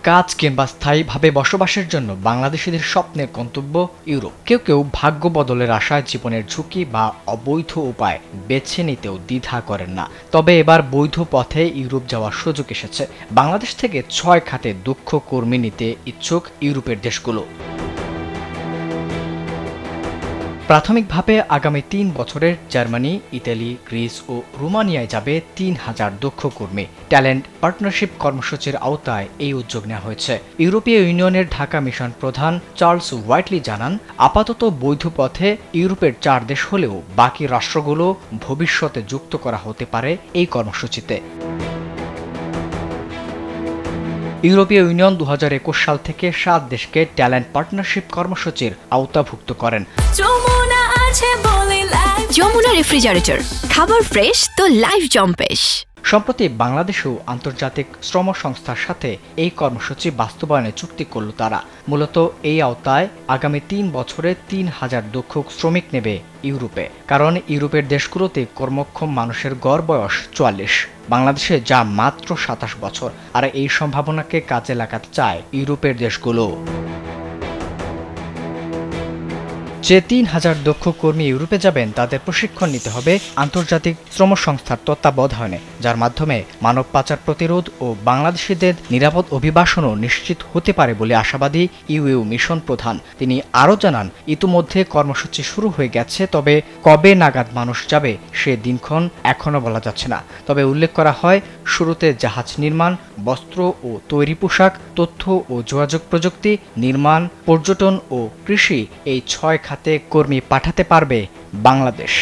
কাজ কিংবা স্থায়ীভাবে বসবাসের জন্য বাংলাদেশিদের স্বপ্নের গন্তব্য ইউরোপ। কেউ কেউ ভাগ্য বদলের আশায় জীবনের ঝুঁকি বা অবৈধ উপায় বেছে নিতেও দ্বিধা করেন না। তবে এবার বৈধ পথে ইউরোপ যাওয়ার সুযোগ এসেছে। বাংলাদেশ থেকে ৬ খাতে দক্ষ কর্মী নিতে ইচ্ছুক ইউরোপের দেশগুলো। প্রাথমিকভাবে আগামী ৩ বছরের জার্মানি, ইতালি, গ্রিস ও রোমানিয়ায় যাবে ৩,০০০ দক্ষ কর্মী। ট্যালেন্ট পার্টনারশিপ কর্মসূচির আওতায় এই উদ্যোগ নেওয়া হয়েছে। ইউরোপীয় ইউনিয়নের ঢাকা মিশন প্রধান চার্লস হোয়াইটলি জানান, আপাতত বৈধ পথে ইউরোপের ৪ দেশ হলেও বাকি রাষ্ট্রগুলো ভবিষ্যতে যুক্ত করা হতে পারে এই কর্মসূচিতে। ইউরোপীয় ইউনিয়ন ২০২১ সাল থেকে ৭ দেশকে ট্যালেন্ট পার্টনারশিপ কর্মসূচির আওতাভুক্ত করেন। যমুনা রেফ্রিজারেটর, খাবার ফ্রেশ তো লাইফ জম্পেশ। সম্প্রতি বাংলাদেশেও আন্তর্জাতিক শ্রম সংস্থার সাথে এই কর্মসূচি বাস্তবায়নে চুক্তি করল তারা। মূলত এই আওতায় আগামী ৩ বছরে ৩,০০০ দক্ষ শ্রমিক নেবে ইউরোপে। কারণ ইউরোপের দেশগুলোতে কর্মক্ষম মানুষের গড় বয়স ৪৪, বাংলাদেশে যা মাত্র ২৭ বছর। আর এই সম্ভাবনাকে কাজে লাগাতে চায় ইউরোপের দেশগুলো। যে ৩,০০০ দক্ষ কর্মী ইউরোপে যাবেন তাদের প্রশিক্ষণ নিতে হবে আন্তর্জাতিক শ্রম সংস্থার তত্ত্বাবধানে, যার মাধ্যমে মানব পাচার প্রতিরোধ ও বাংলাদেশিদের নিরাপদ অভিবাসনও নিশ্চিত হতে পারে বলে আশাবাদী ইউইউ মিশন প্রধান। তিনি আরও জানান, ইতিমধ্যে কর্মসূচি শুরু হয়ে গেছে, তবে কবে নাগাদ মানুষ যাবে সে দিনক্ষণ এখনও বলা যাচ্ছে না। তবে উল্লেখ করা হয়, শুরুতে জাহাজ নির্মাণ, বস্ত্র ও তৈরি পোশাক, তথ্য ও যোগাযোগ প্রযুক্তি, নির্মাণ, পর্যটন ও কৃষি, এই ৬ খাতে কর্মী পাঠাতে পারবে বাংলাদেশ।